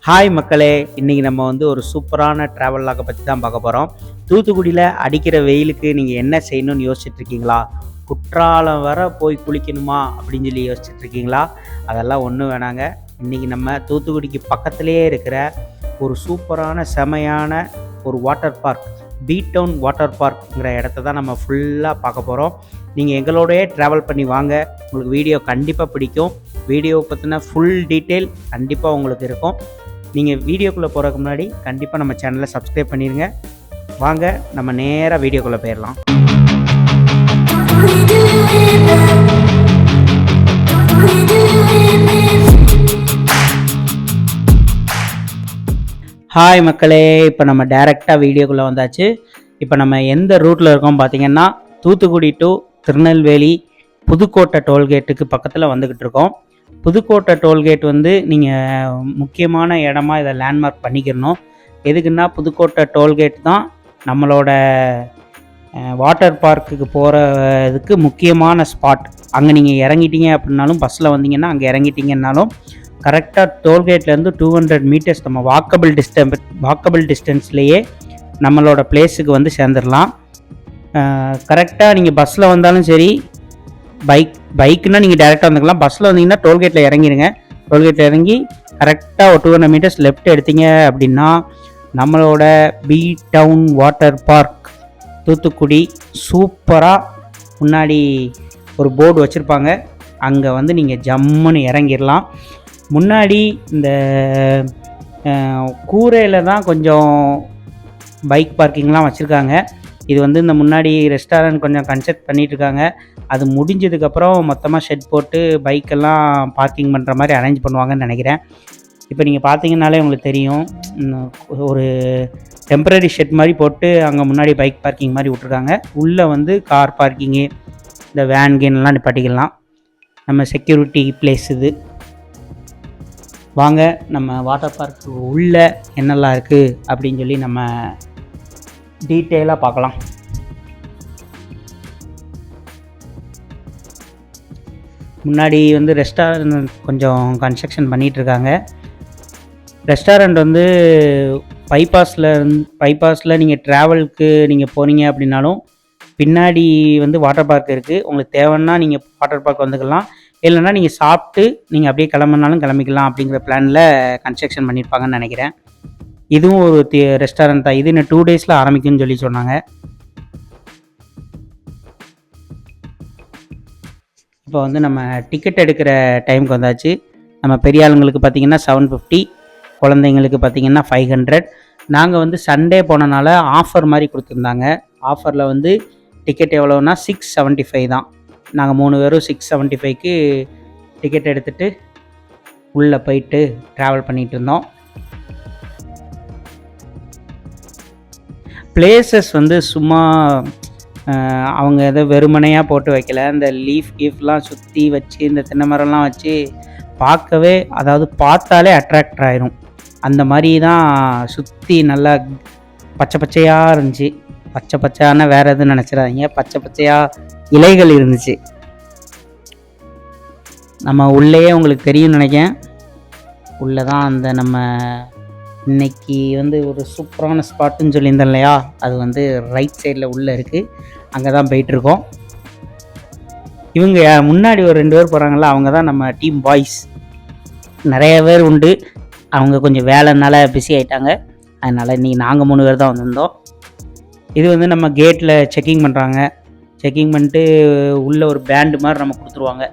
Hi மக்களே, இன்றைக்கி நம்ம ஒரு சூப்பரான ட்ராவல் லாகை பற்றி தான் பார்க்க போகிறோம். தூத்துக்குடியில் அடிக்கிற வெயிலுக்கு நீங்கள் என்ன செய்யணும்னு யோசிச்சுட்ருக்கீங்களா? குற்றாலம் வர போய் குளிக்கணுமா அப்படின்னு சொல்லி யோசிச்சுட்ருக்கீங்களா? அதெல்லாம் ஒன்றும் வேணாங்க. இன்றைக்கி நம்ம தூத்துக்குடிக்கு பக்கத்துலேயே இருக்கிற ஒரு சூப்பரான செமையான ஒரு வாட்டர் பார்க், பீட் டவுன் வாட்டர் பார்க்குங்கிற இடத்த தான் நம்ம ஃபுல்லாக பார்க்க போகிறோம். நீங்கள் எங்களோடயே ட்ராவல் பண்ணி வாங்க, உங்களுக்கு வீடியோ கண்டிப்பாக பிடிக்கும். வீடியோவை பற்றின ஃபுல் டீட்டெயில் கண்டிப்பாக உங்களுக்கு இருக்கும். நீங்கள் வீடியோக்குள்ளே போகிறதுக்கு முன்னாடி கண்டிப்பாக நம்ம சேனலை சப்ஸ்கிரைப் பண்ணிடுங்க. வாங்க நம்ம நேராக வீடியோக்குள்ளே போயிடலாம். ஹாய் மக்களே, இப்போ நம்ம டைரெக்டாக வீடியோக்குள்ளே வந்தாச்சு. இப்போ நம்ம எந்த ரூட்டில் இருக்கோம் பார்த்தீங்கன்னா, தூத்துக்குடி டு திருநெல்வேலி புதுக்கோட்டை டோல்கேட்டுக்கு பக்கத்தில் வந்துக்கிட்டு இருக்கோம். புதுக்கோட்டை டோல்கேட் நீங்கள் முக்கியமான இடமா இதை லேண்ட்மார்க் பண்ணிக்கிறணும். எதுக்குன்னா, புதுக்கோட்டை டோல்கேட் தான் நம்மளோட வாட்டர் பார்க்குக்கு போகிறதுக்கு முக்கியமான ஸ்பாட். அங்கே நீங்கள் இறங்கிட்டீங்க அப்படின்னாலும், பஸ்ஸில் வந்தீங்கன்னா அங்கே இறங்கிட்டீங்கன்னாலும் கரெக்டாக டோல்கேட்லேருந்து 200 மீட்டர்ஸ் நம்ம வாக்கபிள் டிஸ்டன்ஸ்லேயே நம்மளோட பிளேஸுக்கு சேர்ந்துடலாம். கரெக்டாக நீங்கள் பஸ்ஸில் வந்தாலும் சரி, பைக்குன்னா நீங்கள் டேரெக்டாக வந்துக்கலாம். பஸ்ஸில் வந்தீங்கன்னா டோல்கேட்டில் இறங்கிடுங்க. டோல்கேட்டில் இறங்கி கரெக்டாக ஒரு 200 மீட்டர்ஸ் லெஃப்ட் எடுத்தீங்க அப்படின்னா நம்மளோட beat down water park Thoothukudi சூப்பராக முன்னாடி ஒரு போர்டு வச்சுருப்பாங்க. அங்கே நீங்கள் ஜம்முன்னு இறங்கிடலாம். முன்னாடி இந்த கூரையில் தான் கொஞ்சம் பைக் பார்க்கிங்லாம் வச்சுருக்காங்க. இது இந்த முன்னாடி ரெஸ்டாரண்ட் கொஞ்சம் கன்ஸ்ட்ரக்ட் பண்ணிகிட்ருக்காங்க. அது முடிஞ்சதுக்கப்புறம் மொத்தமாக ஷெட் போட்டு பைக்கெல்லாம் பார்க்கிங் பண்ணுற மாதிரி அரேஞ்ச் பண்ணுவாங்கன்னு நினைக்கிறேன். இப்போ நீங்கள் பார்த்தீங்கன்னாலே உங்களுக்கு தெரியும், ஒரு டெம்பரரி ஷெட் மாதிரி போட்டு அங்கே முன்னாடி பைக் பார்க்கிங் மாதிரி விட்ருக்காங்க. உள்ளே கார் பார்க்கிங்கு, இந்த வேன் கேன்லாம் நிப்பாட்டிக்கலாம். நம்ம செக்யூரிட்டி பிளேஸ் இது. வாங்க நம்ம வாட்டர் பார்க்கு உள்ளே என்னெல்லாம் இருக்குது அப்படின்னு சொல்லி நம்ம டீட்டெயிலாக பார்க்கலாம். முன்னாடி ரெஸ்டாரண்ட் கொஞ்சம் கன்ஸ்ட்ரக்ஷன் பண்ணிகிட்ருக்காங்க. ரெஸ்டாரண்ட் பைபாஸில் நீங்கள் ட்ராவலுக்கு நீங்கள் போனீங்க அப்படின்னாலும் பின்னாடி வாட்டர் பார்க் இருக்குது. உங்களுக்கு தேவைன்னா நீங்கள் வாட்டர் பார்க் வந்துக்கலாம். இல்லைன்னா நீங்கள் சாப்பிட்டு நீங்கள் அப்படியே கிளம்புனாலும் கிளம்பிக்கலாம் அப்படிங்கிற பிளானில் கன்ஸ்ட்ரக்ஷன் பண்ணியிருப்பாங்கன்னு நினைக்கிறேன். இதுவும் ஒரு ரெஸ்டாரண்ட் தான். இது இன்னும் 2 டேஸில் ஆரம்பிக்கும்னு சொல்லி சொன்னாங்க. இப்போ நம்ம டிக்கெட் எடுக்கிற டைமுக்கு வந்தாச்சு. நம்ம பெரிய ஆளுங்களுக்கு பார்த்திங்கன்னா 750, குழந்தைங்களுக்கு பார்த்திங்கன்னா 500. நாங்கள் சண்டே போனனால ஆஃபர் மாதிரி கொடுத்துருந்தாங்க. ஆஃபரில் டிக்கெட் எவ்வளோன்னா 675 தான். நாங்கள் 3 பேரும் 675க்கு டிக்கெட் எடுத்துகிட்டு உள்ளே போயிட்டு ட்ராவல் பண்ணிகிட்டு இருந்தோம். பிளேசஸ் சும்மா அவங்க எதோ வெறுமனையாக போட்டு வைக்கல. இந்த கீஃப்லாம் சுற்றி வச்சு, இந்த தென்னை மரம்லாம் வச்சு பார்க்கவே, அதாவது பார்த்தாலே அட்ராக்ட் ஆயிரும். அந்த மாதிரி தான் சுற்றி நல்லா பச்சை பச்சையாக இருந்துச்சு. பச்சை பச்சையான வேறு எதுவும் நினச்சிடாதீங்க, பச்சை பச்சையாக இலைகள் இருந்துச்சு. நம்ம உள்ளேயே உங்களுக்கு தெரியும் நினைக்கிறேன். உள்ளே தான் அந்த நம்ம இன்றைக்கி ஒரு சூப்பரான ஸ்பாட்டுன்னு சொல்லியிருந்தேன் இல்லையா, அது ரைட் சைடில் உள்ளே இருக்குது. அங்கே தான் போயிட்டுருக்கோம். இவங்க முன்னாடி ஒரு 2 பேர் போகிறாங்களா, அவங்க தான் நம்ம டீம் பாய்ஸ். நிறைய பேர் உண்டு, அவங்க கொஞ்சம் வேலைனால பிஸி ஆகிட்டாங்க. அதனால் இன்றைக்கி நாங்கள் 3 பேர் தான் வந்திருந்தோம். இது நம்ம கேட்டில் செக்கிங் பண்ணுறாங்க. செக்கிங் பண்ணிட்டு உள்ளே ஒரு பேண்டு மாதிரி நம்ம கொடுத்துருவாங்க.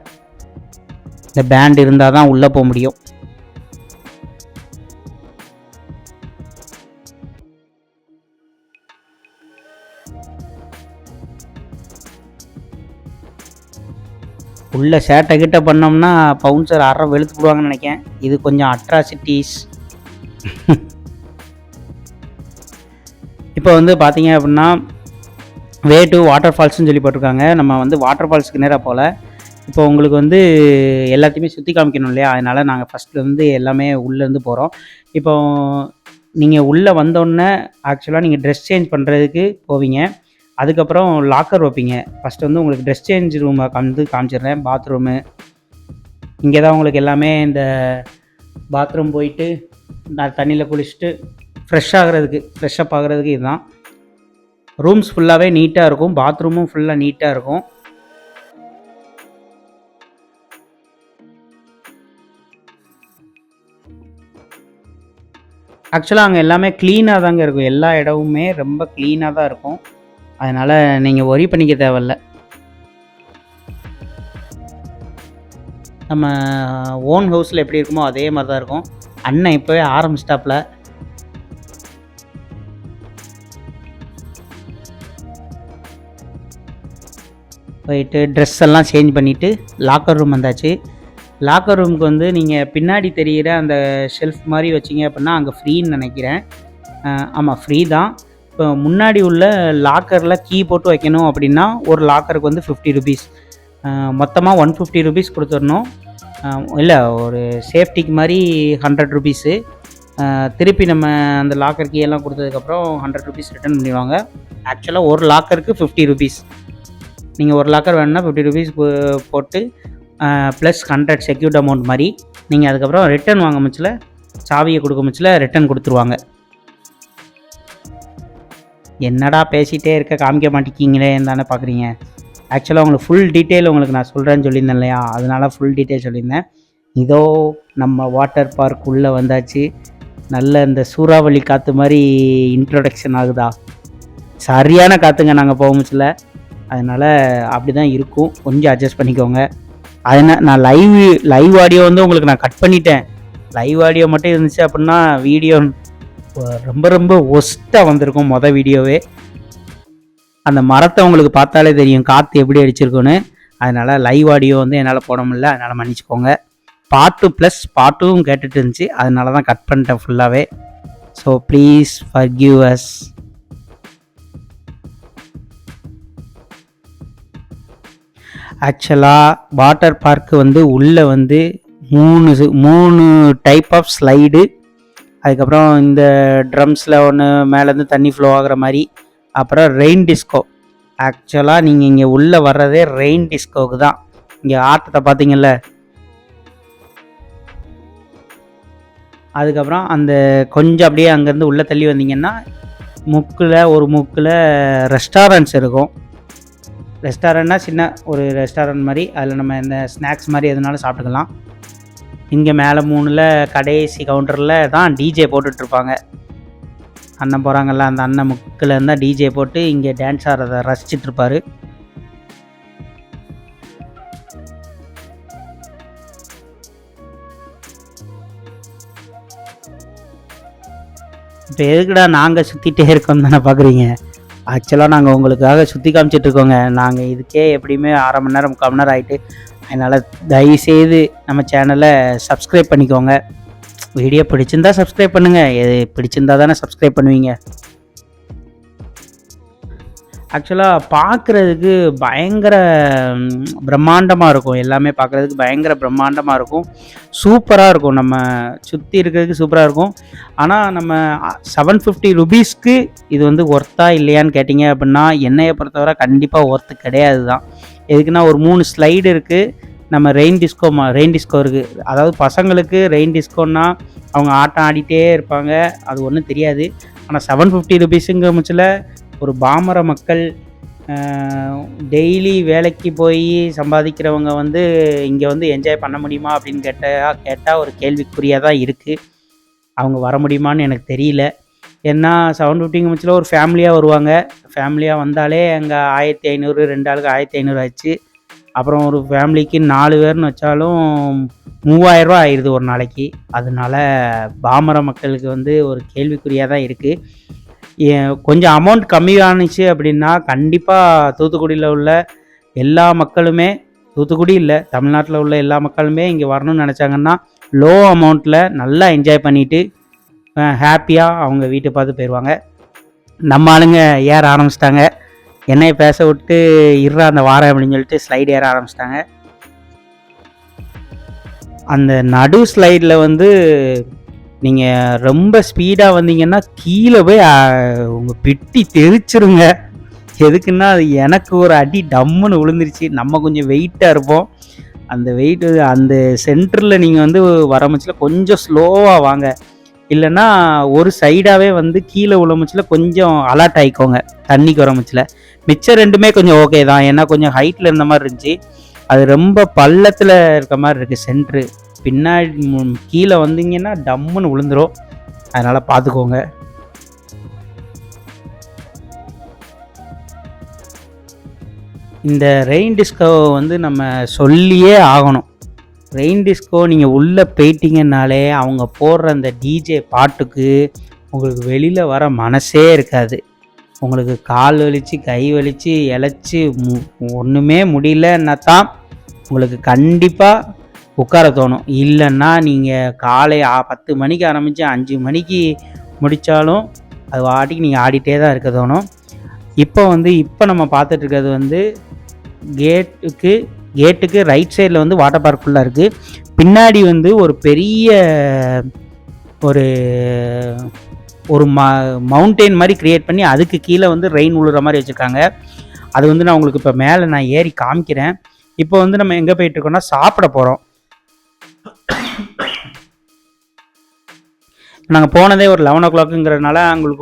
இந்த பேண்ட் இருந்தால் தான் உள்ளே போக முடியும். உள்ள சேட்டை கிட்ட பண்ணோம்னா பவுன்சர் அரை வெளுத்து போடுவாங்கன்னு நினைக்கிறேன். இது கொஞ்சம் அட்ராசிட்டிஸ். இப்போ பார்த்தீங்க அப்படின்னா வே டு வாட்டர் ஃபால்ஸ்னு சொல்லி போட்டிருக்காங்க. நம்ம வாட்டர் ஃபால்ஸுக்கு நேராக போகல. இப்போ உங்களுக்கு எல்லாத்தையுமே சுற்றி காமிக்கணும் இல்லையா, அதனால் நாங்கள் ஃபஸ்ட்டு எல்லாமே உள்ளேருந்து போகிறோம். இப்போ நீங்கள் உள்ளே வந்தோடனே ஆக்சுவலாக நீங்கள் ட்ரெஸ் சேஞ்ச் பண்ணுறதுக்கு போவீங்க. அதுக்கப்புறம் லாக்கர் வைப்பீங்க. ஃபஸ்ட்டு உங்களுக்கு ட்ரெஸ் சேஞ்ச் ரூமை காமிச்சிடுறேன். பாத்ரூமு இங்கே தான் உங்களுக்கு எல்லாமே. இந்த பாத்ரூம் போயிட்டு நான் தண்ணியில் குளிச்சுட்டு ஃப்ரெஷ்ஷப் ஆகிறதுக்கு இதுதான். ரூம்ஸ் ஃபுல்லாகவே நீட்டாக இருக்கும், பாத்ரூமும் ஃபுல்லாக நீட்டாக இருக்கும். ஆக்சுவலாக அங்கே எல்லாமே க்ளீனாக தாங்க இருக்கும், எல்லா இடமுமே ரொம்ப க்ளீனாக தான் இருக்கும். அதனால் நீங்கள் ஒரி பண்ணிக்க தேவையில்ல. நம்ம ஓன் ஹவுஸில் எப்படி இருக்குமோ அதே மாதிரி தான் இருக்கும். அண்ணன் இப்போவே ஆரம்பிச்சிட்டாப்புல. போயிட்டு ட்ரெஸ் எல்லாம் சேஞ்ச் பண்ணிவிட்டு லாக்கர் ரூம் வந்தாச்சு. லாக்கர் ரூமுக்கு வந்து நீங்கள் பின்னாடி தெரிகிற அந்த ஷெல்ஃப் மாதிரி வச்சிங்க அப்படின்னா அங்கே ஃப்ரீன்னு நினைக்கிறேன். ஆமாம், ஃப்ரீ தான். இப்போ முன்னாடி உள்ள லாக்கரில் கீ போட்டு வைக்கணும் அப்படின்னா ஒரு லாக்கருக்கு வந்து 50 ருபீஸ், மொத்தமாக 150 ருபீஸ் கொடுத்துடணும். இல்லை, ஒரு சேஃப்டிக்கு மாதிரி 100 ருபீஸு. திருப்பி நம்ம அந்த லாக்கர் கீ எல்லாம் கொடுத்ததுக்கப்புறம் 100 ருபீஸ் ரிட்டர்ன் பண்ணிடுவாங்க. ஆக்சுவலாக ஒரு லாக்கருக்கு 50 ருபீஸ். நீங்கள் ஒரு லாக்கர் வேணுன்னா 50 ருபீஸ் போட்டு ப்ளஸ் 100 செக்யூர்ட் அமௌண்ட் மாதிரி நீங்கள் அதுக்கப்புறம் ரிட்டன் வாங்க முச்சில், சாவியை கொடுக்க முச்சில் ரிட்டன் கொடுத்துருவாங்க. என்னடா பேசிகிட்டே இருக்க, காமிக்க மாட்டேங்கிங்களே தானே பார்க்குறீங்க. ஆக்சுவலாக உங்களுக்கு ஃபுல் டீட்டெயில் உங்களுக்கு நான் சொல்கிறேன்னு சொல்லியிருந்தேன் இல்லையா, அதனால் ஃபுல் டீட்டெயில் சொல்லியிருந்தேன். இதோ நம்ம வாட்டர் பார்க் உள்ளே வந்தாச்சு. நல்ல இந்த சூறாவளி காற்று மாதிரி இன்ட்ரொடக்ஷன் ஆகுதா, சரியான காற்றுங்க நாங்கள் போக முச்சில். அதனால் அப்படி தான் இருக்கும், கொஞ்சம் அட்ஜஸ்ட் பண்ணிக்கோங்க. அதனால் நான் லைவ் ஆடியோ வந்து உங்களுக்கு நான் கட் பண்ணிட்டேன். லைவ் ஆடியோ மட்டும் இருந்துச்சு அப்படின்னா வீடியோ ரொம்ப ரொம்ப ஒஸ்ட்டாக வந்திருக்கும். வீடியோவே அந்த மரத்தை உங்களுக்கு பார்த்தாலே தெரியும் காற்று எப்படி அடிச்சிருக்குன்னு. அதனால் லைவ் ஆடியோ வந்து என்னால் போட முடியல, அதனால் மன்னிச்சுக்கோங்க. பாட்டும் கேட்டுட்டு இருந்துச்சு, அதனால தான் கட் பண்ணிட்டேன் ஃபுல்லாகவே. So please forgive us. ஆக்சுவலாக வாட்டர் பார்க்கு வந்து உள்ளே வந்து மூணு டைப் ஆஃப் ஸ்லைடு, அதுக்கப்புறம் இந்த ட்ரம்ஸில் ஒன்று மேலேருந்து தண்ணி ஃப்ளோ ஆகிற மாதிரி, அப்புறம் ரெயின் டிஸ்கோ. ஆக்சுவலாக நீங்கள் இங்கே உள்ளே வர்றதே ரெயின் டிஸ்கோவுக்கு தான். இங்கே ஆட்டத்தை பார்த்தீங்கல்ல, அதுக்கப்புறம் அந்த கொஞ்சம் அப்படியே அங்கேருந்து உள்ளே தள்ளி வந்தீங்கன்னா ஒரு முக்கில் ரெஸ்டாரண்ட்ஸ் இருக்கும். ரெஸ்டாரண்ட்னா சின்ன ஒரு ரெஸ்டாரண்ட் மாதிரி, அதில் நம்ம இந்த ஸ்நாக்ஸ் மாதிரி எதுனாலும் சாப்பிட்டுக்கலாம். இங்கே மேலே 3ல் கடைசி கவுண்டரில் தான் டிஜே போட்டுட்ருப்பாங்க. அண்ணன் போகிறாங்கல்ல, அந்த அண்ணன் முக்கில் இருந்தால் டிஜே போட்டு இங்கே டான்ஸ் ஆடுறதை ரசிச்சிட்ருப்பார். இப்போ எதுக்குடா நாங்கள் சுற்றிட்டே இருக்கோம் தானே பார்க்குறீங்க. ஆக்சுவலாக நாங்கள் உங்களுக்காக சுற்றி காமிச்சிட்ருக்கோங்க. நாங்கள் இதுக்கே எப்படியுமே 1/2 மணி நேரம் 3/4 மணி நேரம் ஆகிட்டு. அதனால் தயவுசெய்து நம்ம சேனலை சப்ஸ்கிரைப் பண்ணிக்கோங்க. வீடியோ பிடிச்சிருந்தா சப்ஸ்கிரைப் பண்ணுங்கள், எது பிடிச்சிருந்தா தானே சப்ஸ்கிரைப் பண்ணுவீங்க. ஆக்சுவலாக பார்க்குறதுக்கு பயங்கர பிரம்மாண்டமாக இருக்கும், எல்லாமே பார்க்குறதுக்கு பயங்கர பிரம்மாண்டமாக இருக்கும், சூப்பராக இருக்கும். நம்ம சுற்றி இருக்கிறதுக்கு சூப்பராக இருக்கும். ஆனால் நம்ம 750 ருபீஸ்க்கு இது வந்து ஒர்த்தா இல்லையான்னு கேட்டிங்க அப்படின்னா என்னையை பொறுத்தவரை கண்டிப்பாக ஒர்த்து கிடையாது தான். எதுக்குன்னா ஒரு 3 ஸ்லைடு இருக்குது. நம்ம ரெயின் டிஸ்கோ இருக்குது. அதாவது பசங்களுக்கு ரெயின் டிஸ்கோன்னா அவங்க ஆட்டம் ஆடிட்டே இருப்பாங்க, அது ஒன்றும் தெரியாது. ஆனால் 750 ருபீஸுங்கிற முச்சில் ஒரு பாமர மக்கள் டெய்லி வேலைக்கு போய் சம்பாதிக்கிறவங்க வந்து இங்கே வந்து என்ஜாய் பண்ண முடியுமா அப்படின்னு கேட்டால் ஒரு கேள்விக்குறியாக தான் இருக்குது. அவங்க வர முடியுமான்னு எனக்கு தெரியல. ஏன்னா 750 முச்சில் ஒரு ஃபேமிலியாக வருவாங்க. ஃபேமிலியாக வந்தாலே அங்கே 1500, 2 ஆளுக்கு 1500 ஆச்சு. அப்புறம் ஒரு ஃபேமிலிக்கு 4 பேர்னு வச்சாலும் 3000 ரூபா ஆயிடுது ஒரு நாளைக்கு. அதனால பாமர மக்களுக்கு வந்து ஒரு கேள்விக்குறியாக தான் இருக்குது. கொஞ்சம் அமௌண்ட் கம்மியானுச்சு அப்படின்னா கண்டிப்பாக தூத்துக்குடியில் உள்ள எல்லா மக்களுமே, தூத்துக்குடி இல்லை தமிழ்நாட்டில் உள்ள எல்லா மக்களுமே இங்கே வரணும்னு நினச்சாங்கன்னா லோ அமௌண்ட்டில் நல்லா என்ஜாய் பண்ணிவிட்டு ஹாப்பியாக அவங்க வீட்டை பார்த்து போயிடுவாங்க. நம்ம ஆளுங்க ஏற ஆரம்பிச்சிட்டாங்க. என்னைய பேச விட்டு இருறா அந்த வாரம் அப்படின்னு சொல்லிட்டு ஸ்லைடு ஏற ஆரம்பிச்சிட்டாங்க. அந்த நடு ஸ்லைடில் வந்து நீங்கள் ரொம்ப ஸ்பீடாக வந்தீங்கன்னா கீழே போய் உங்கள் பிட்டி தெரிச்சிருங்க. எதுக்குன்னா அது எனக்கு ஒரு அடி டம்முன்னு விழுந்துருச்சு. நம்ம கொஞ்சம் வெயிட்டாக இருப்போம். அந்த வெயிட்டு அந்த சென்டரில் நீங்கள் வந்து வரமுச்சில் கொஞ்சம் ஸ்லோவாக வாங்க. இல்லைன்னா ஒரு சைடாகவே வந்து கீழே உழமுச்சில் கொஞ்சம் அலர்ட் ஆகிக்கோங்க தண்ணிக்கு வரமுச்சில். மிச்சம் ரெண்டுமே கொஞ்சம் ஓகே தான், ஏன்னா கொஞ்சம் ஹைட்டில் இருந்த மாதிரி இருந்துச்சு. அது ரொம்ப பள்ளத்தில் இருக்க மாதிரி இருக்குது சென்ட்ரு. பின்னாடி கீழே வந்தீங்கன்னா டம்முன்னு விழுந்துடும், அதனால் பார்த்துக்கோங்க. இந்த ரெயின் டிஸ்கோ வந்து நம்ம சொல்லியே ஆகணும். ரெயின் டிஸ்கோ நீங்கள் உள்ளே போயிட்டீங்கன்னாலே அவங்க போடுற அந்த டிஜே பாட்டுக்கு உங்களுக்கு வெளியில் வர மனசே இருக்காது. உங்களுக்கு கால் வலிச்சு கை வலிச்சு இழைச்சி ஒன்றுமே முடியலன்னா தான் உங்களுக்கு கண்டிப்பாக உட்கார தோணும். இல்லைன்னா நீங்கள் காலை 10 மணிக்கு ஆரம்பித்து 5 மணிக்கு முடித்தாலும் அது வாட்டிக்கு நீங்கள் ஆடிட்டே தான் இருக்க தோணும். இப்போ நம்ம பார்த்துட்ருக்கிறது வந்து கேட்டுக்கு ரைட் சைடில் வந்து வாட்டர் பார்க் ஃபுல்லாக இருக்குது. பின்னாடி வந்து ஒரு பெரிய ஒரு மவுண்டெயின் மாதிரி க்ரியேட் பண்ணி அதுக்கு கீழே வந்து ரெயின் விழுற மாதிரி வச்சுருக்காங்க. அது வந்து நான் உங்களுக்கு இப்போ மேலே நான் ஏறி காமிக்கிறேன். இப்போ வந்து நம்ம எங்கே போயிட்டுருக்கோம்னா சாப்பிட போகிறோம். நாங்கள் போனதே ஒரு 11 o'clockங்கிறதுனால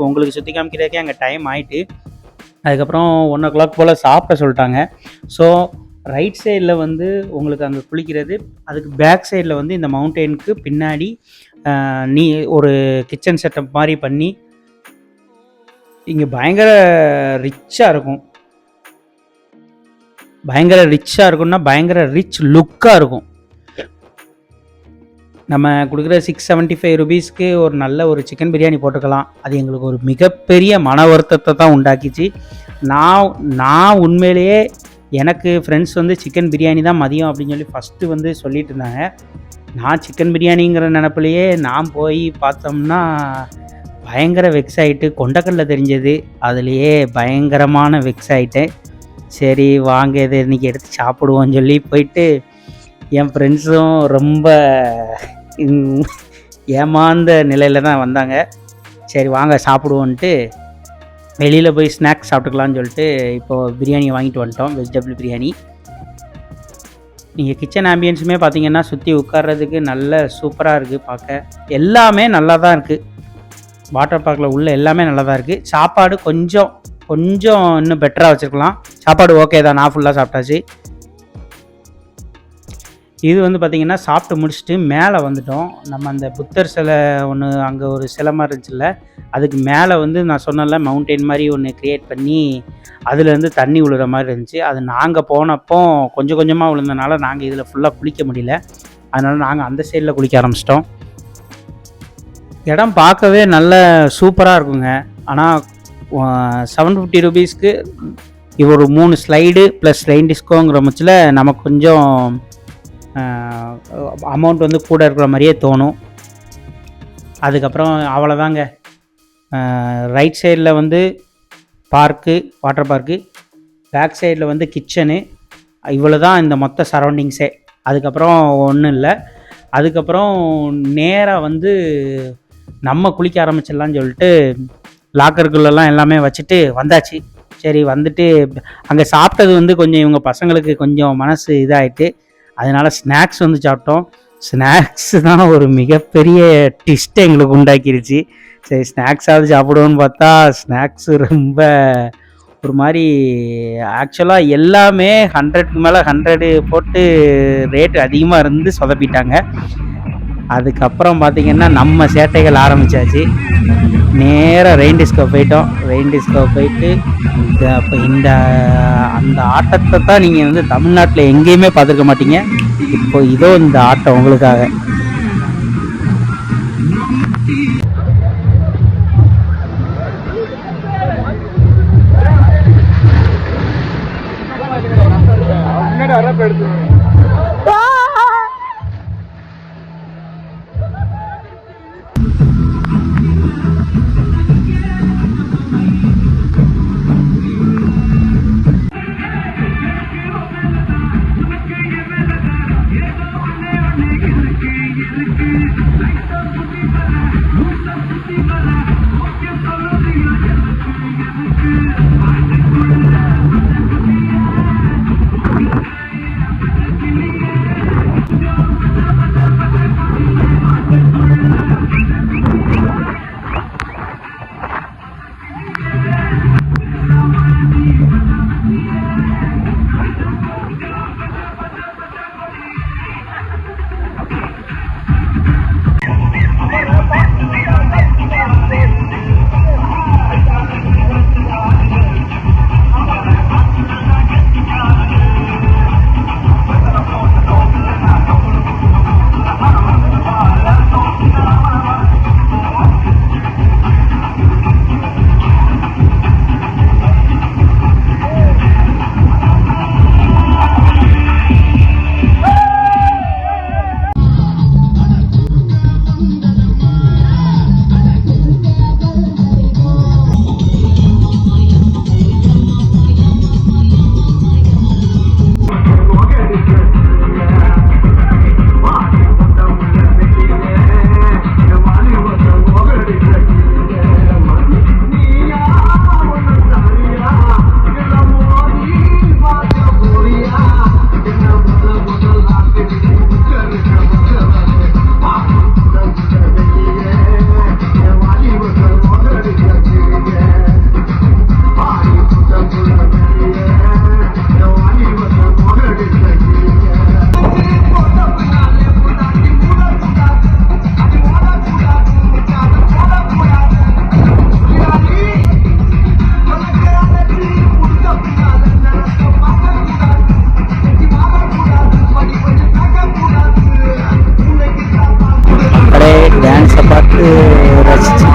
உங்களுக்கு சுற்றி காமிக்கிறதுக்கே அங்கே டைம் ஆகிட்டு, அதுக்கப்புறம் 1 o'clock போல் சாப்பிட சொல்லிட்டாங்க. ஸோ ரைட் சைடில் வந்து உங்களுக்கு அங்கே குளிக்கிறது, அதுக்கு பேக் சைடில் வந்து இந்த மவுண்டெயினுக்கு பின்னாடி ஒரு கிச்சன் செட்டப் மாதிரி பண்ணி இங்கே பயங்கர ரிச்சாக இருக்கும். பயங்கர ரிச் லுக்காக இருக்கும். நம்ம கொடுக்குற 675 rupeesக்கு ஒரு நல்ல ஒரு சிக்கன் பிரியாணி போட்டுக்கலாம். அது எங்களுக்கு ஒரு மிகப்பெரிய மன வருத்தத்தை தான் உண்டாக்கிச்சு. நான் உண்மையிலேயே எனக்கு ஃப்ரெண்ட்ஸ் வந்து சிக்கன் பிரியாணி தான் மதியம் அப்படின்னு சொல்லி ஃபஸ்ட்டு வந்து சொல்லிட்டு இருந்தாங்க. நான் சிக்கன் பிரியாணிங்கிற நினப்பிலேயே நான் போய் பார்த்தோம்னா பயங்கர வெக்ஸ் ஆகிட்டு கொண்டக்கடலை தெரிஞ்சது, அதுலேயே பயங்கரமான வெக்ஸ் ஆகிட்டேன். சரி வாங்க இதை இன்றைக்கி எடுத்து சாப்பிடுவோன்னு சொல்லி போயிட்டு என் ஃப்ரெண்ட்ஸும் ரொம்ப ஏமாந்த நிலையில் தான் வந்தாங்க. சரி வாங்க சாப்பிடுவோன்ட்டு வெளியில் போய் ஸ்நாக்ஸ் சாப்பிட்டுக்கலான்னு சொல்லிட்டு இப்போது பிரியாணியை வாங்கிட்டு வந்துட்டோம், வெஜிடபிள் பிரியாணி. நீங்கள் கிச்சன் ஆம்பியன்ஸுமே பார்த்தீங்கன்னா சுற்றி உட்கார்றதுக்கு நல்ல சூப்பராக இருக்குது. பார்க்க எல்லாமே நல்லா தான் இருக்குது. வாட்டர் பார்க்கில் உள்ள எல்லாமே நல்லா தான் இருக்குது. சாப்பாடு கொஞ்சம் இன்னும் பெட்டராக வச்சுருக்கலாம். சாப்பாடு ஓகே தான், நான் ஃபுல்லாக சாப்பிட்டாச்சு. இது வந்து பார்த்திங்கன்னா சாப்பிட்டு முடிச்சுட்டு மேலே வந்துட்டோம். நம்ம அந்த புத்தர் சிலை ஒன்று அங்கே ஒரு சிலை மாதிரி இருந்துச்சுல்ல, அதுக்கு மேலே வந்து நான் சொன்னல மவுண்டெயின் மாதிரி ஒன்று க்ரியேட் பண்ணி அதுலேருந்து தண்ணி விழுற மாதிரி இருந்துச்சு. அது நாங்கள் போனப்போ கொஞ்சம் கொஞ்சமாக விழுந்தனால நாங்கள் இதில் ஃபுல்லாக குளிக்க முடியல. அதனால் நாங்கள் அந்த சைடில் குளிக்க ஆரம்பிச்சிட்டோம். இடம் பார்க்கவே நல்ல சூப்பராக இருக்குங்க. ஆனால் 750 rupeesக்கு இது ஒரு 3 ஸ்லைடு ப்ளஸ் ரெயின் டிஸ்கோங்கிற முச்சில் நமக்கு கொஞ்சம் அமௌண்ட் வந்து கூட இருக்கிற மாதிரியே தோணும். அதுக்கப்புறம் அவ்வளோதாங்க. ரைட் சைடில் வந்து வாட்டர் பார்க்கு, பேக் சைடில் வந்து கிச்சனு, இவ்வளோ தான் இந்த மொத்த சரௌண்டிங்ஸே. அதுக்கப்புறம் ஒன்றும் இல்லை. அதுக்கப்புறம் நேராக வந்து நம்ம குளிக்க ஆரம்பிச்சிடலான்னு சொல்லிட்டு லாக்கருக்குள்ளெல்லாம் எல்லாமே வச்சுட்டு வந்தாச்சு. சரி வந்துட்டு அங்கே சாப்பிட்டது வந்து கொஞ்சம் இவங்க பசங்களுக்கு கொஞ்சம் மனசு இதாகிட்டு அதனால் ஸ்நாக்ஸ் வந்து சாப்பிட்டோம். ஸ்நாக்ஸ் தான் ஒரு மிகப்பெரிய டிஸ்ட்டை எங்களுக்கு உண்டாக்கிருச்சு. சரி ஸ்நாக்ஸாவது சாப்பிடுவோன்னு பார்த்தா ஸ்நாக்ஸு ரொம்ப ஒரு மாதிரி ஆக்சுவலாக எல்லாமே 100க்கு மேலே 100 போட்டு ரேட்டு அதிகமாக இருந்து சொதப்பிட்டாங்க. அதுக்கப்புறம் பார்த்திங்கன்னா நம்ம சேட்டைகள் ஆரம்பித்தாச்சு. நேராக ரெயின் டிஸ்கோ போயிட்டோம். ரெயின் டிஸ்கோ போயிட்டு இந்த அந்த ஆட்டத்தை தான் நீங்கள் வந்து தமிழ்நாட்டில் எங்கேயுமே பார்த்துருக்க மாட்டீங்க. இப்போ இதோ இந்த ஆட்டம் உங்களுக்காக.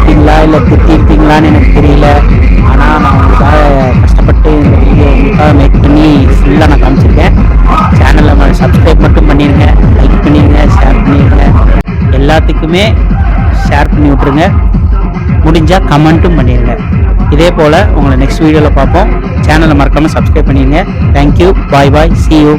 பாராட்டியிருப்பீங்களா இல்லை திட்டியிருப்பீங்களான்னு எனக்கு தெரியல. ஆனால் நான் உங்களுக்காக கஷ்டப்பட்டு இந்த வீடியோ உங்களுக்காக மேக் பண்ணி ஃபுல்லாக நான் காமிச்சிருக்கேன். சேனலை சப்ஸ்கிரைப் மட்டும் பண்ணிடுங்க, லைக் பண்ணிடுங்க, ஷேர் பண்ணிடுங்க, எல்லாத்துக்குமே ஷேர் பண்ணி விட்ருங்க. முடிஞ்சால் கமெண்ட்டும் பண்ணிடுங்க. இதே போல் உங்களை நெக்ஸ்ட் வீடியோவில் பார்ப்போம். சேனலை மறக்காமல் சப்ஸ்கிரைப் பண்ணிடுங்க. Thank you, bye bye, see you.